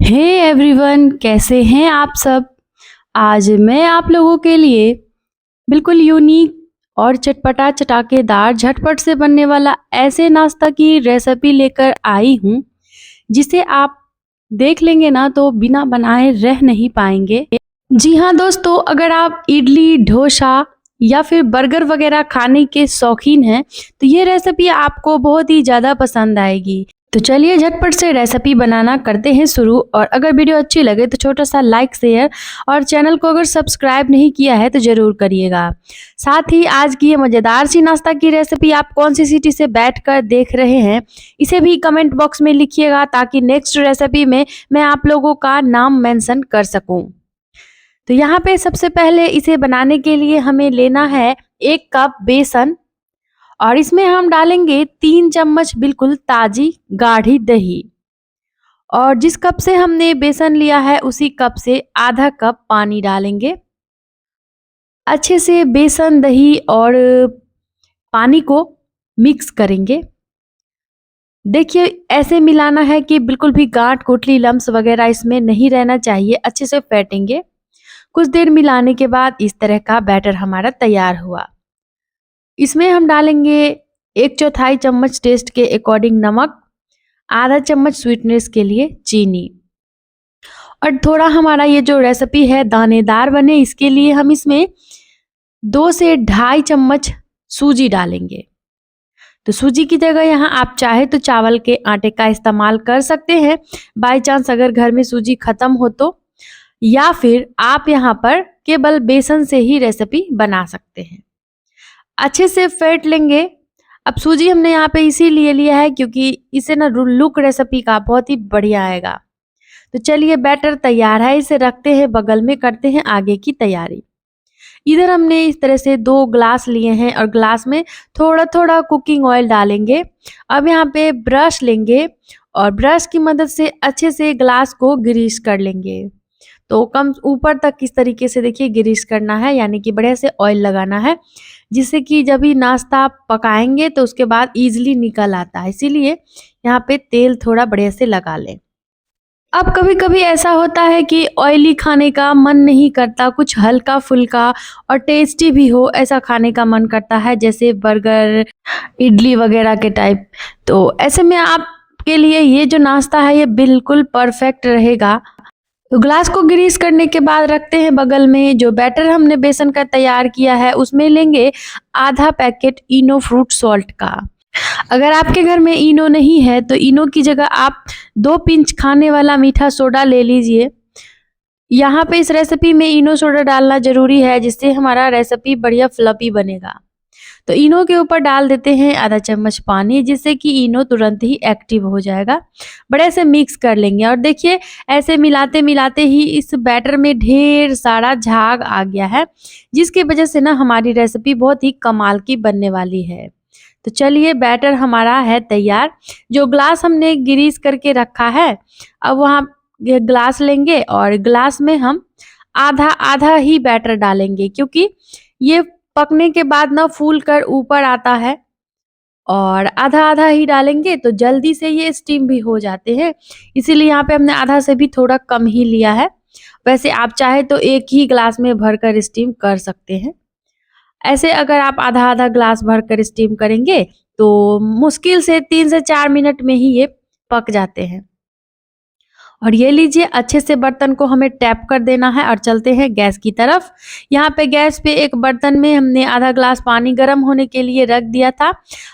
Hey everyone, कैसे हैं आप सब। आज मैं आप लोगों के लिए बिल्कुल यूनिक और चटपटा चटाकेदार झटपट से बनने वाला ऐसे नाश्ता की रेसिपी लेकर आई हूँ जिसे आप देख लेंगे ना तो बिना बनाए रह नहीं पाएंगे। जी हाँ दोस्तों, अगर आप इडली, डोसा या फिर बर्गर वगैरह खाने के शौकीन हैं तो ये रेसिपी आपको बहुत ही ज़्यादा पसंद आएगी। तो चलिए झटपट से रेसिपी बनाना करते हैं शुरू। और अगर वीडियो अच्छी लगे तो छोटा सा लाइक, शेयर और चैनल को अगर सब्सक्राइब नहीं किया है तो ज़रूर करिएगा। साथ ही आज की ये मज़ेदार सी नाश्ता की रेसिपी आप कौन सी सिटी से बैठकर देख रहे हैं इसे भी कमेंट बॉक्स में लिखिएगा, ताकि नेक्स्ट रेसिपी में मैं आप लोगों का नाम मेंशन कर सकूं। तो यहाँ पे सबसे पहले इसे बनाने के लिए हमें लेना है 1 कप बेसन और इसमें हम डालेंगे 3 चम्मच बिल्कुल ताजी गाढ़ी दही। और जिस कप से हमने बेसन लिया है उसी कप से आधा कप पानी डालेंगे। अच्छे से बेसन, दही और पानी को मिक्स करेंगे। देखिए ऐसे मिलाना है कि बिल्कुल भी गांठ, गुठली, लम्स वगैरह इसमें नहीं रहना चाहिए। अच्छे से फेंटेंगे। कुछ देर मिलाने के बाद इस तरह का बैटर हमारा तैयार हुआ। इसमें हम डालेंगे 1/4 चम्मच टेस्ट के अकॉर्डिंग नमक, आधा चम्मच स्वीटनेस के लिए चीनी। और थोड़ा हमारा ये जो रेसिपी है दानेदार बने इसके लिए हम इसमें 2 से 2.5 चम्मच सूजी डालेंगे। तो सूजी की जगह यहाँ आप चाहे तो चावल के आटे का इस्तेमाल कर सकते हैं, बाई चांस अगर घर में सूजी खत्म हो तो, या फिर आप यहाँ पर केवल बेसन से ही रेसिपी बना सकते हैं। अच्छे से फेंट लेंगे। अब सूजी हमने यहाँ पे इसीलिए लिया है क्योंकि इसे ना लुक रेसिपी का बहुत ही बढ़िया आएगा। तो चलिए बैटर तैयार है, इसे रखते हैं बगल में, करते हैं आगे की तैयारी। इधर हमने इस तरह से 2 ग्लास लिए हैं और ग्लास में थोड़ा थोड़ा कुकिंग ऑयल डालेंगे। अब यहाँ पे ब्रश लेंगे और ब्रश की मदद से अच्छे से ग्लास को ग्रीस कर लेंगे। तो कम ऊपर तक इस तरीके से देखिए ग्रीस करना है, यानी कि बढ़िया से ऑयल लगाना है, जिससे कि जब भी नाश्ता पकाएंगे तो उसके बाद इजीली निकल आता है। इसीलिए यहाँ पे तेल थोड़ा बढ़िया से लगा लें। अब कभी कभी ऐसा होता है कि ऑयली खाने का मन नहीं करता, कुछ हल्का फुल्का और टेस्टी भी हो ऐसा खाने का मन करता है, जैसे बर्गर, इडली वगैरह के टाइप। तो ऐसे में आपके लिए ये जो नाश्ता है ये बिल्कुल परफेक्ट रहेगा। तो ग्लास को ग्रीस करने के बाद रखते हैं बगल में। जो बैटर हमने बेसन का तैयार किया है उसमें लेंगे आधा पैकेट इनो फ्रूट सॉल्ट का। अगर आपके घर में इनो नहीं है तो इनो की जगह आप 2 पिंच खाने वाला मीठा सोडा ले लीजिए। यहाँ पे इस रेसिपी में इनो सोडा डालना जरूरी है, जिससे हमारा रेसिपी बढ़िया फ्लफी बनेगा। तो इनो के ऊपर डाल देते हैं आधा चम्मच पानी, जिससे कि इनो तुरंत ही एक्टिव हो जाएगा। बड़े से मिक्स कर लेंगे और देखिए ऐसे मिलाते मिलाते ही इस बैटर में ढेर सारा झाग आ गया है, जिसकी वजह से ना हमारी रेसिपी बहुत ही कमाल की बनने वाली है। तो चलिए बैटर हमारा है तैयार। जो ग्लास हमने ग्रीस करके रखा है, अब वहाँ ग्लास लेंगे और ग्लास में हम आधा आधा ही बैटर डालेंगे, क्योंकि ये पकने के बाद ना फूल कर ऊपर आता है। और आधा आधा ही डालेंगे तो जल्दी से ये स्टीम भी हो जाते हैं, इसीलिए यहाँ पे हमने आधा से भी थोड़ा कम ही लिया है। वैसे आप चाहे तो एक ही ग्लास में भरकर स्टीम कर सकते हैं। ऐसे अगर आप आधा आधा ग्लास भरकर स्टीम करेंगे तो मुश्किल से 3 से 4 मिनट में ही ये पक जाते हैं। और ये लीजिए, अच्छे से बर्तन को हमें टैप कर देना है और चलते हैं गैस की तरफ। यहाँ पे गैस पे एक बर्तन में हमने आधा ग्लास पानी गर्म होने के लिए रख दिया था।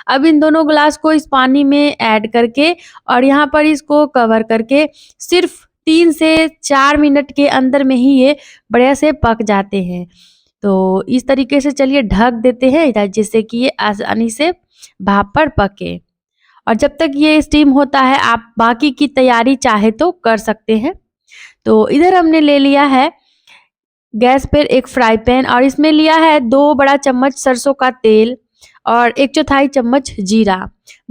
अब इन दोनों ग्लास को इस पानी में ऐड करके और यहाँ पर इसको कवर करके सिर्फ 3 से 4 मिनट के अंदर में ही ये बढ़िया से पक जाते हैं। तो इस तरीके से चलिए ढक देते हैं, जिससे कि ये आसानी से भाप पर पके। और जब तक ये स्टीम होता है आप बाकी की तैयारी चाहे तो कर सकते हैं। तो इधर हमने ले लिया है गैस पर एक फ्राई पैन और इसमें लिया है 2 बड़ा चम्मच सरसों का तेल और 1/4 चम्मच जीरा।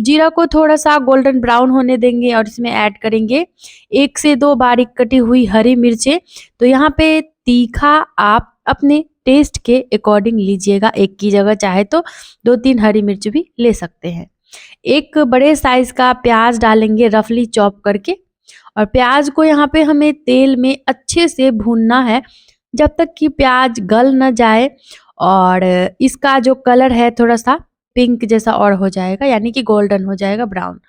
जीरा को थोड़ा सा गोल्डन ब्राउन होने देंगे और इसमें ऐड करेंगे 1 से 2 बारीक कटी हुई हरी मिर्चें। तो यहाँ पे तीखा आप अपने टेस्ट के अकॉर्डिंग लीजिएगा, एक की जगह चाहे तो 2-3 हरी मिर्च भी ले सकते हैं। एक बड़े साइज का प्याज डालेंगे रफली चॉप करके और प्याज को यहाँ पे हमें तेल में अच्छे से भूनना है जब तक कि प्याज गल न जाए और इसका जो कलर है थोड़ा सा पिंक जैसा और हो जाएगा, यानी कि गोल्डन हो जाएगा, ब्राउन।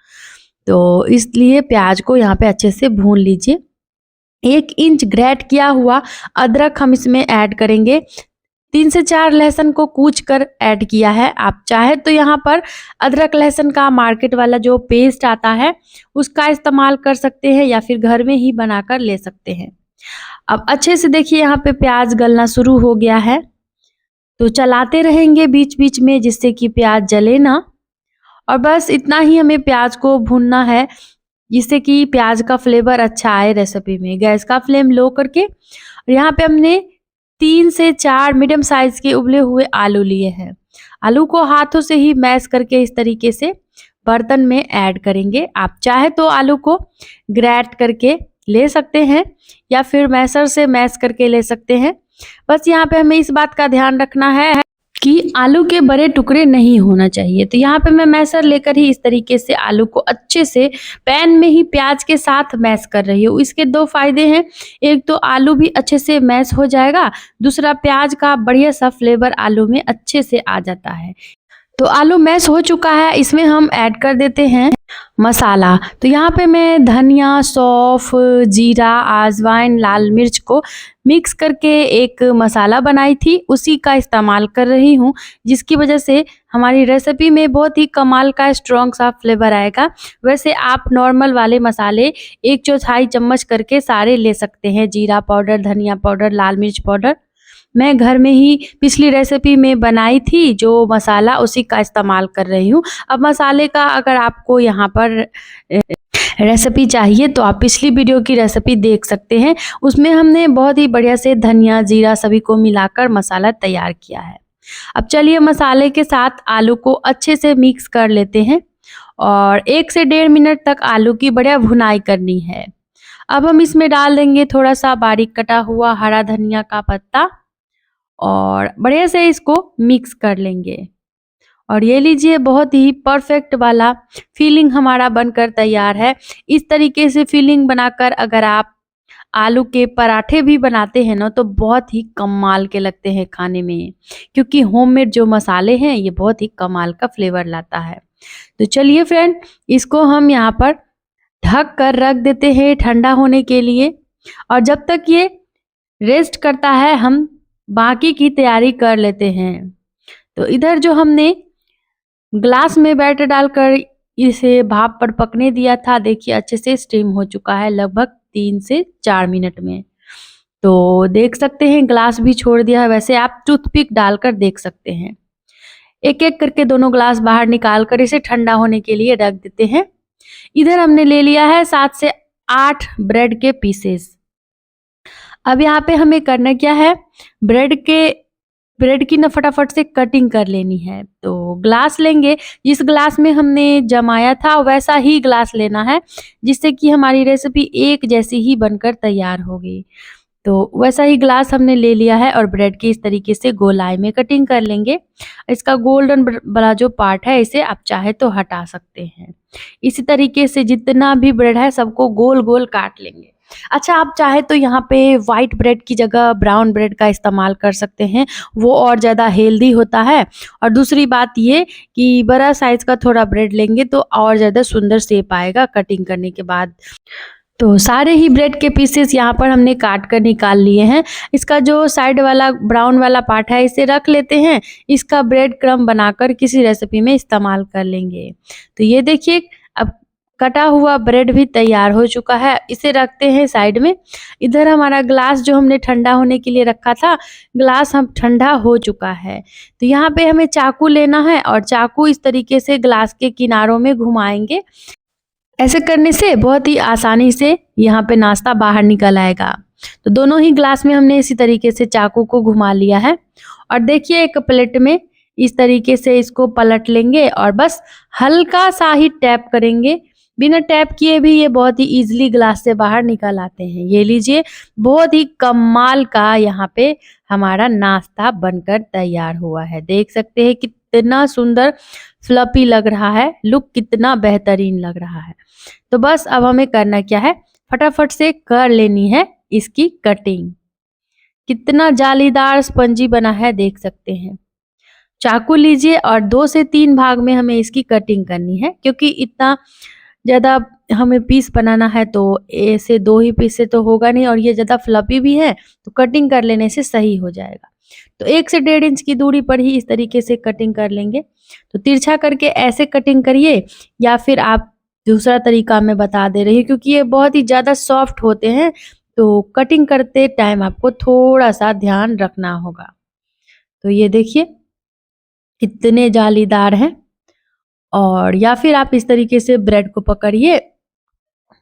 तो इसलिए प्याज को यहाँ पे अच्छे से भून लीजिए। 1 इंच ग्रेट किया हुआ अदरक हम इसमें ऐड करेंगे। 3 से 4 लहसुन को कूच कर ऐड किया है। आप चाहे तो यहाँ पर अदरक लहसुन का मार्केट वाला जो पेस्ट आता है उसका इस्तेमाल कर सकते हैं या फिर घर में ही बनाकर ले सकते हैं। अब अच्छे से देखिए यहाँ पे प्याज गलना शुरू हो गया है, तो चलाते रहेंगे बीच बीच में जिससे कि प्याज जले ना। और बस इतना ही हमें प्याज को भूनना है जिससे कि प्याज का फ्लेवर अच्छा आए रेसिपी में। गैस का फ्लेम लो करके, और यहाँ पे हमने 3 से 4 मीडियम साइज के उबले हुए आलू लिए हैं। आलू को हाथों से ही मैश करके इस तरीके से बर्तन में ऐड करेंगे। आप चाहे तो आलू को ग्रेट करके ले सकते हैं या फिर मैशर से मैश करके ले सकते हैं। बस यहाँ पे हमें इस बात का ध्यान रखना है कि आलू के बड़े टुकड़े नहीं होना चाहिए। तो यहाँ पे मैं मैशर लेकर ही इस तरीके से आलू को अच्छे से पैन में ही प्याज के साथ मैश कर रही हूँ। इसके 2 फायदे हैं, एक तो आलू भी अच्छे से मैश हो जाएगा, दूसरा प्याज का बढ़िया सा फ्लेवर आलू में अच्छे से आ जाता है। तो आलू मैश हो चुका है, इसमें हम ऐड कर देते हैं मसाला। तो यहाँ पे मैं धनिया, सौंफ, जीरा, अजवाइन, लाल मिर्च को मिक्स करके एक मसाला बनाई थी, उसी का इस्तेमाल कर रही हूँ, जिसकी वजह से हमारी रेसिपी में बहुत ही कमाल का स्ट्रॉन्ग सा फ्लेवर आएगा। वैसे आप नॉर्मल वाले मसाले 1/4 चम्मच करके सारे ले सकते हैं। जीरा पाउडर, धनिया पाउडर, लाल मिर्च पाउडर मैं घर में ही पिछली रेसिपी में बनाई थी जो मसाला, उसी का इस्तेमाल कर रही हूँ। अब मसाले का अगर आपको यहाँ पर रेसिपी चाहिए तो आप पिछली वीडियो की रेसिपी देख सकते हैं, उसमें हमने बहुत ही बढ़िया से धनिया, जीरा सभी को मिलाकर मसाला तैयार किया है। अब चलिए मसाले के साथ आलू को अच्छे से मिक्स कर लेते हैं और 1 से 1.5 मिनट तक आलू की बढ़िया भुनाई करनी है। अब हम इसमें डाल देंगे थोड़ा सा बारीक कटा हुआ हरा धनिया का पत्ता और बढ़िया से इसको मिक्स कर लेंगे। और ये लीजिए, बहुत ही परफेक्ट वाला फीलिंग हमारा बनकर तैयार है। इस तरीके से फीलिंग बनाकर अगर आप आलू के पराठे भी बनाते हैं ना तो बहुत ही कमाल के लगते हैं खाने में, क्योंकि होममेड जो मसाले हैं ये बहुत ही कमाल का फ्लेवर लाता है। तो चलिए फ्रेंड, इसको हम यहाँ पर ढक कर रख देते हैं ठंडा होने के लिए, और जब तक ये रेस्ट करता है हम बाकी की तैयारी कर लेते हैं। तो इधर जो हमने ग्लास में बैटर डालकर इसे भाप पर पकने दिया था, देखिए अच्छे से स्टीम हो चुका है लगभग 3 से 4 मिनट में। तो देख सकते हैं ग्लास भी छोड़ दिया है। वैसे आप टूथपिक डालकर देख सकते हैं। एक एक करके दोनों ग्लास बाहर निकाल कर इसे ठंडा होने के लिए रख देते हैं। इधर हमने ले लिया है 7 से 8 ब्रेड के पीसेस। अब यहाँ पे हमें करना क्या है, ब्रेड की ना फटाफट से कटिंग कर लेनी है। तो ग्लास लेंगे, जिस ग्लास में हमने जमाया था वैसा ही ग्लास लेना है, जिससे कि हमारी रेसिपी एक जैसी ही बनकर तैयार होगी। तो वैसा ही ग्लास हमने ले लिया है और ब्रेड की इस तरीके से गोलाई में कटिंग कर लेंगे। इसका गोल्डन वाला जो पार्ट है इसे आप चाहे तो हटा सकते हैं। इसी तरीके से जितना भी ब्रेड है सबको गोल गोल काट लेंगे। अच्छा, आप चाहे तो यहाँ पे वाइट ब्रेड की जगह ब्राउन ब्रेड का इस्तेमाल कर सकते हैं, वो और ज़्यादा हेल्दी होता है। और दूसरी बात ये कि बड़ा साइज़ का थोड़ा ब्रेड लेंगे तो और ज़्यादा सुंदर शेप आएगा कटिंग करने के बाद। तो सारे ही ब्रेड के पीसेस यहाँ पर हमने काट कर निकाल लिए हैं। इसका जो साइड वाला ब्राउन वाला पार्ट है इसे रख लेते हैं। इसका ब्रेड क्रम्ब बनाकर किसी रेसिपी में इस्तेमाल कर लेंगे। तो ये देखिए, अब कटा हुआ ब्रेड भी तैयार हो चुका है, इसे रखते हैं साइड में। इधर हमारा ग्लास जो हमने ठंडा होने के लिए रखा था, ग्लास हम ठंडा हो चुका है। तो यहाँ पे हमें चाकू लेना है और चाकू इस तरीके से ग्लास के किनारों में घुमाएंगे। ऐसे करने से बहुत ही आसानी से यहाँ पे नाश्ता बाहर निकल आएगा। तो दोनों ही ग्लास में हमने इसी तरीके से चाकू को घुमा लिया है। और देखिए, एक प्लेट में इस तरीके से इसको पलट लेंगे और बस हल्का सा ही टैप करेंगे। बिना टैप किए भी ये बहुत ही इजीली ग्लास से बाहर निकल आते हैं। ये लीजिए, बहुत ही कमाल का यहाँ पे हमारा नाश्ता बनकर तैयार हुआ है। देख सकते हैं कितना सुंदर फ्लफी लग रहा है, लुक कितना बेहतरीन लग रहा है। तो बस अब हमें करना क्या है, फटाफट से कर लेनी है इसकी कटिंग। कितना जालीदार स्पंजी बना है देख सकते हैं। चाकू लीजिए और 2 से 3 भाग में हमें इसकी कटिंग करनी है, क्योंकि इतना ज़्यादा हमें पीस बनाना है तो ऐसे 2 ही पीस से तो होगा नहीं, और ये ज़्यादा फ्लफी भी है तो कटिंग कर लेने से सही हो जाएगा। तो 1 से 1.5 इंच की दूरी पर ही इस तरीके से कटिंग कर लेंगे। तो तिरछा करके ऐसे कटिंग करिए, या फिर आप दूसरा तरीका मैं बता दे रही हूँ, क्योंकि ये बहुत ही ज़्यादा सॉफ्ट होते हैं तो कटिंग करते टाइम आपको थोड़ा-सा ध्यान रखना होगा। तो ये देखिए कितने जालीदार हैं। और या फिर आप इस तरीके से ब्रेड को पकड़िए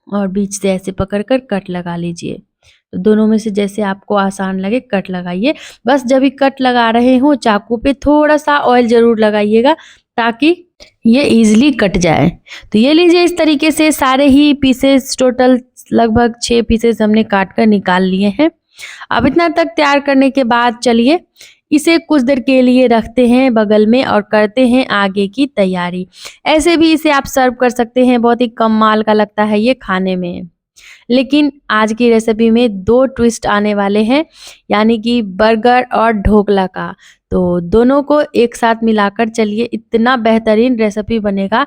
और बीच से ऐसे पकड़कर कट लगा लीजिए। तो दोनों में से जैसे आपको आसान लगे कट लगाइए। बस जब भी कट लगा रहे हो चाकू पे थोड़ा-सा ऑयल ज़रूर लगाइएगा, ताकि ये ईज़िली कट जाए। तो ये लीजिए, इस तरीके से सारे ही पीसेस टोटल लगभग 6 पीसेस हमने काट कर निकाल लिए हैं। अब इतना तक तैयार करने के बाद चलिए इसे कुछ देर के लिए रखते हैं बगल में और करते हैं आगे की तैयारी। ऐसे भी इसे आप सर्व कर सकते हैं, बहुत ही कमाल का लगता है ये खाने में। लेकिन आज की रेसिपी में 2 ट्विस्ट आने वाले हैं, यानी कि बर्गर और ढोकला का। तो दोनों को एक साथ मिलाकर चलिए इतना बेहतरीन रेसिपी बनेगा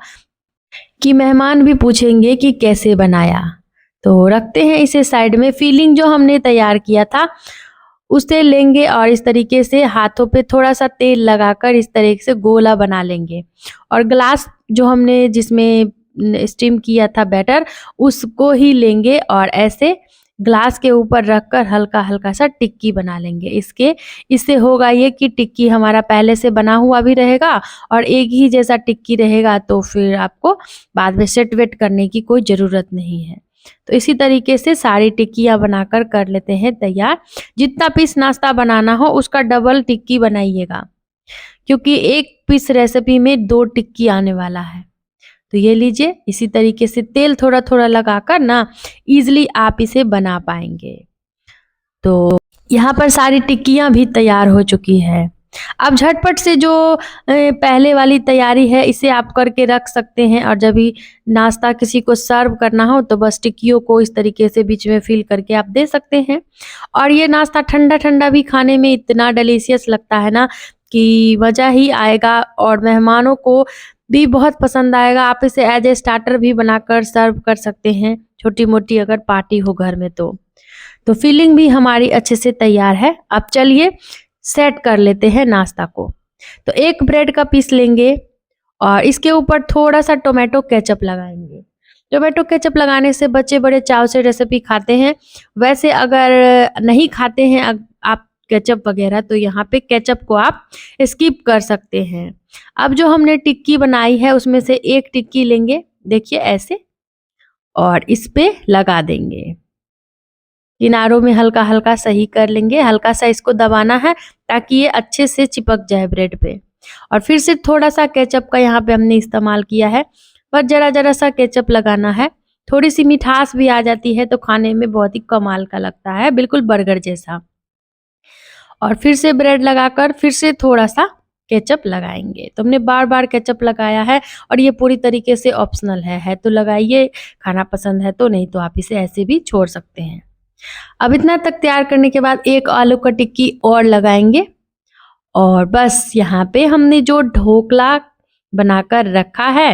कि मेहमान भी पूछेंगे कि कैसे बनाया। तो रखते हैं इसे साइड में। फिलिंग जो हमने तैयार किया था उसे लेंगे और इस तरीके से हाथों पे थोड़ा-सा तेल लगाकर इस तरीके से गोला बना लेंगे, और ग्लास जो हमने जिसमें स्टीम किया था बैटर उसको ही लेंगे और ऐसे ग्लास के ऊपर रखकर हल्का-हल्का सा टिक्की बना लेंगे। इससे होगा ये कि टिक्की हमारा पहले से बना हुआ भी रहेगा और एक ही जैसा टिक्की रहेगा, तो फिर आपको बाद में सेट वेट करने की कोई ज़रूरत नहीं है। तो इसी तरीके से सारी टिक्कियाँ बनाकर कर लेते हैं तैयार। जितना पीस नाश्ता बनाना हो उसका डबल टिक्की बनाइएगा, क्योंकि एक पीस रेसिपी में 2 टिक्की आने वाला है। तो ये लीजिए, इसी तरीके से तेल थोड़ा-थोड़ा लगाकर ना ईज़िली आप इसे बना पाएँगे। तो यहाँ पर सारी टिक्कियाँ भी तैयार हो चुकी है। अब झटपट से जो पहले वाली तैयारी है इसे आप करके रख सकते हैं, और जब भी नाश्ता किसी को सर्व करना हो तो बस टिक्कियों को इस तरीके से बीच में फिल करके आप दे सकते हैं। और ये नाश्ता ठंडा-ठंडा भी खाने में इतना डिलीशियस लगता है ना कि मज़ा ही आएगा, और मेहमानों को भी बहुत पसंद आएगा। आप इसे एज ए स्टार्टर भी बनाकर सर्व कर सकते हैं, छोटी-मोटी अगर पार्टी हो घर में तो। तो फिलिंग भी हमारी अच्छे से तैयार है। अब चलिए सेट कर लेते हैं नाश्ता को। तो एक ब्रेड का पीस लेंगे और इसके ऊपर थोड़ा-सा टोमेटो केचप लगाएँगे। टोमेटो केचप लगाने से बच्चे बड़े चाव से रेसिपी खाते हैं। वैसे अगर नहीं खाते हैं आप केचप वगैरह, तो यहाँ पे केचप को आप स्किप कर सकते हैं। अब जो हमने टिक्की बनाई है उसमें से एक टिक्की लेंगे, देखिए ऐसे, और इस पे लगा देंगे। किनारों में हल्का-हल्का सही कर लेंगे, हल्का-सा इसको दबाना है ताकि ये अच्छे से चिपक जाए ब्रेड पे। और फिर से थोड़ा-सा केचप का यहाँ पे हमने इस्तेमाल किया है, पर ज़रा-ज़रा सा केचप लगाना है। थोड़ी-सी मिठास भी आ जाती है तो खाने में बहुत ही कमाल का लगता है, बिल्कुल बर्गर जैसा। और फिर से ब्रेड लगाकर फिर से थोड़ा-सा केचप लगाएँगे। तो हमने बार-बार केचप लगाया है, और ये पूरी तरीके से ऑप्शनल है तो लगाइए, खाना पसंद है तो, नहीं तो आप इसे ऐसे भी छोड़ सकते हैं। अब इतना तक तैयार करने के बाद एक आलू का टिक्की और लगाएँगे, और बस यहाँ पे हमने जो ढोकला बनाकर रखा है,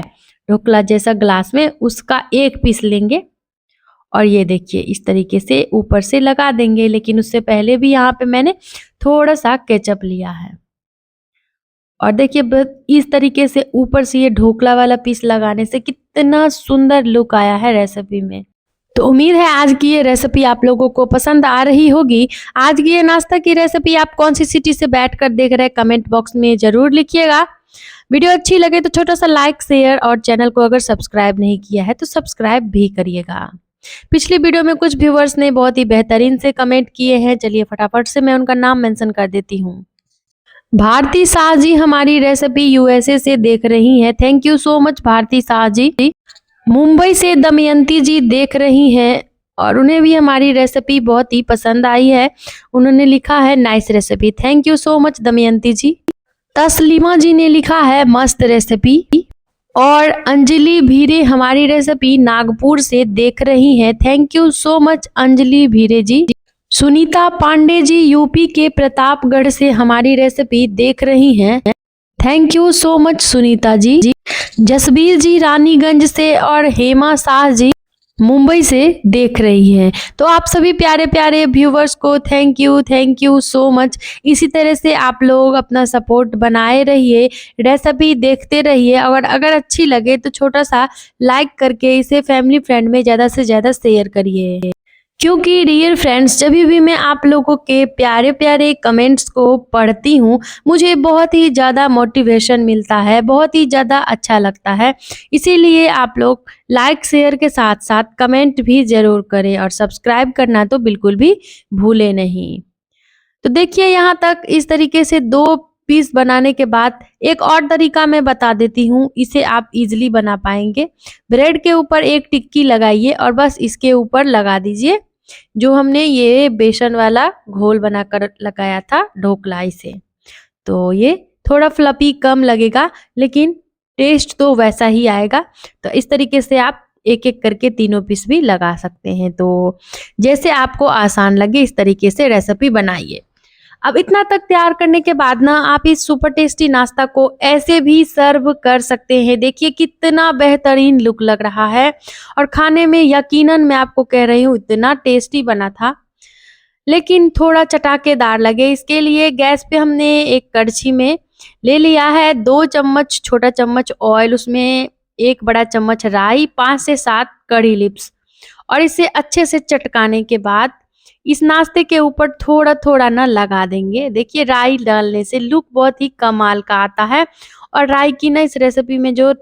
ढोकला जैसा ग्लास में, उसका एक पीस लेंगे और ये देखिए इस तरीके से ऊपर से लगा देंगे। लेकिन उससे पहले भी यहाँ पे मैंने थोड़ा-सा केचप लिया है, और देखिए इस तरीके से ऊपर से ये ढोकला वाला पीस लगाने से कितना सुंदर लुक आया है रेसिपी में। तो उम्मीद है आज की ये रेसिपी आप लोगों को पसंद आ रही होगी। आज की ये नाश्ता की रेसिपी आप कौन सी सिटी से बैठकर देख रहे हैं, कमेंट बॉक्स में ज़रूर लिखिएगा। वीडियो अच्छी लगे तो छोटा-सा लाइक, शेयर, और चैनल को अगर सब्सक्राइब नहीं किया है तो सब्सक्राइब भी करिएगा। पिछली वीडियो में कुछ व्यूअर्स ने बहुत ही बेहतरीन से कमेंट किए हैं, चलिए फटाफट से मैं उनका नाम मेंशन कर देती हूँ। भारती शाह जी हमारी रेसिपी यूएसए से देख रही हैं, thank you so much Bharti Shah ji. Mumbai से दमयंती जी देख रही हैं, और उन्हें भी हमारी रेसिपी बहुत ही पसंद आई है। उन्होंने लिखा है nice recipe, thank you so much Damayanti ji. Taslima ji ने लिखा है मस्त रेसिपी। और अंजलि भीरे हमारी रेसिपी नागपुर से देख रही हैं। Thank you so much Anjali Bhire ji. Sunita Pandey ji UP के प्रतापगढ़ से हमारी रेसिपी देख रही हैं। Thank you so much Sunita ji. Jasbir ji Raniganj से और हेमा शाह जी मुंबई से देख रही हैं। तो आप सभी प्यारे प्यारे व्यूवर्स को थैंक यू सो मच। इसी तरह से आप लोग अपना सपोर्ट बनाए रहिए, रेसिपी देखते रहिए और अगर अच्छी लगे तो छोटा सा लाइक करके इसे फैमिली फ्रेंड में ज़्यादा से ज़्यादा शेयर करिए, क्योंकि डियर फ्रेंड्स जब भी मैं आप लोगों के प्यारे प्यारे कमेंट्स को पढ़ती हूँ मुझे बहुत ही ज़्यादा मोटिवेशन मिलता है, बहुत ही ज़्यादा अच्छा लगता है। इसीलिए आप लोग लाइक शेयर के साथ साथ कमेंट भी ज़रूर करें और सब्सक्राइब करना तो बिल्कुल भी भूले नहीं। तो देखिए यहाँ तक इस तरीके से 2 पीस बनाने के बाद एक और तरीका मैं बता देती हूँ, इसे आप इजीली बना पाएंगे। ब्रेड के ऊपर एक टिक्की लगाइए और बस इसके ऊपर लगा दीजिए जो हमने ये बेसन वाला घोल बनाकर लगाया था ढोकलाई से। तो ये थोड़ा फ्लफी कम लगेगा लेकिन टेस्ट तो वैसा ही आएगा। तो इस तरीके से आप एक एक करके तीनों पीस भी लगा सकते हैं। तो जैसे आपको आसान लगे इस तरीके से रेसिपी बनाइए। अब इतना तक तैयार करने के बाद ना आप इस सुपर टेस्टी नाश्ता को ऐसे भी सर्व कर सकते हैं। देखिए कितना बेहतरीन लुक लग रहा है और खाने में यकीनन मैं आपको कह रही हूँ इतना टेस्टी बना था, लेकिन थोड़ा चटाकेदार लगे इसके लिए गैस पे हमने एक कड़छी में ले लिया है 2 चम्मच छोटा चम्मच ऑयल, उसमें 1 बड़ा चम्मच राई, 5 से 7 कड़ी लिव्स और इसे अच्छे से चटकाने के बाद इस नाश्ते के ऊपर थोड़ा थोड़ा ना लगा देंगे। देखिए राई डालने से लुक बहुत ही कमाल का आता है और राई की ना इस रेसिपी में जो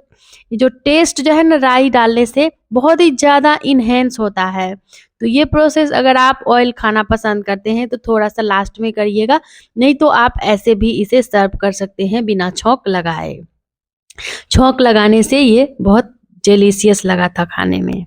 जो टेस्ट जो है ना राई डालने से बहुत ही ज़्यादा इन्हेंस होता है। तो ये प्रोसेस अगर आप ऑयल खाना पसंद करते हैं तो थोड़ा सा लास्ट में करिएगा, नहीं तो आप ऐसे भी इसे सर्व कर सकते हैं बिना छौंक लगाए। छौंक लगाने से ये बहुत डिलीशियस लगा था खाने में।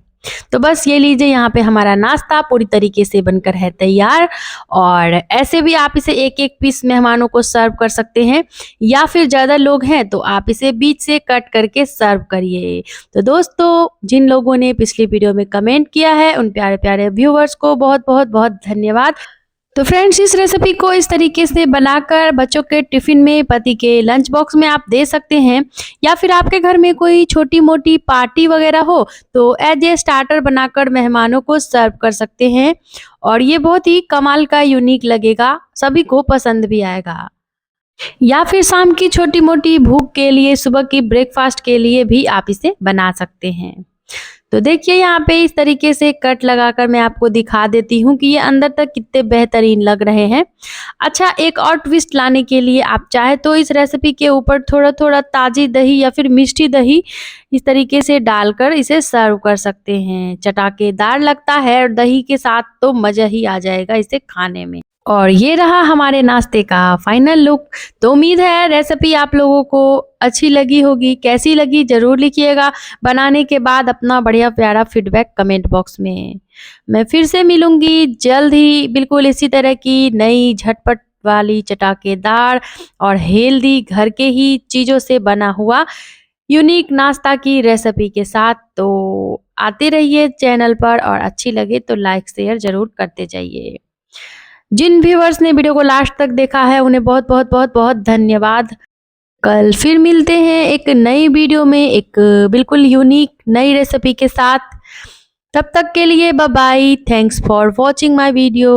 तो बस ये लीजिए यहाँ पे हमारा नाश्ता पूरी तरीके से बनकर है तैयार और ऐसे भी आप इसे एक एक पीस मेहमानों को सर्व कर सकते हैं या फिर ज़्यादा लोग हैं तो आप इसे बीच से कट करके सर्व करिए। तो दोस्तों जिन लोगों ने पिछली वीडियो में कमेंट किया है उन प्यारे प्यारे व्यूवर्स को बहुत बहुत बहुत धन्यवाद। तो फ्रेंड्स इस रेसिपी को इस तरीके से बनाकर बच्चों के टिफ़िन में, पति के लंच बॉक्स में आप दे सकते हैं या फिर आपके घर में कोई छोटी मोटी पार्टी वगैरह हो तो एज ए स्टार्टर बनाकर मेहमानों को सर्व कर सकते हैं और ये बहुत ही कमाल का यूनिक लगेगा, सभी को पसंद भी आएगा। या फिर शाम की छोटी मोटी भूख के लिए, सुबह की ब्रेकफास्ट के लिए भी आप इसे बना सकते हैं। तो देखिए यहाँ पे इस तरीके से कट लगाकर मैं आपको दिखा देती हूँ कि ये अंदर तक कितने बेहतरीन लग रहे हैं। अच्छा एक और ट्विस्ट लाने के लिए आप चाहे तो इस रेसिपी के ऊपर थोड़ा थोड़ा ताज़ी दही या फिर मिष्टी दही इस तरीके से डालकर इसे सर्व कर सकते हैं। चटाकेदार लगता है और दही के साथ तो मज़ा ही आ जाएगा इसे खाने में। और ये रहा हमारे नाश्ते का फाइनल लुक। तो उम्मीद है रेसिपी आप लोगों को अच्छी लगी होगी, कैसी लगी ज़रूर लिखिएगा। बनाने के बाद अपना बढ़िया प्यारा फीडबैक कमेंट बॉक्स में। मैं फिर से मिलूंगी जल्द ही बिल्कुल इसी तरह की नई झटपट वाली चटाकेदार और हेल्दी घर के ही चीज़ों से बना हुआ यूनिक नाश्ता की रेसिपी के साथ। तो आते रहिए चैनल पर और अच्छी लगे तो लाइक शेयर ज़रूर करते जाइए। जिन व्यूअर्स ने वीडियो को लास्ट तक देखा है उन्हें बहुत बहुत बहुत बहुत धन्यवाद। कल फिर मिलते हैं एक नई वीडियो में एक बिल्कुल यूनिक नई रेसिपी के साथ। तब तक के लिए bye bye. Thanks for watching my video.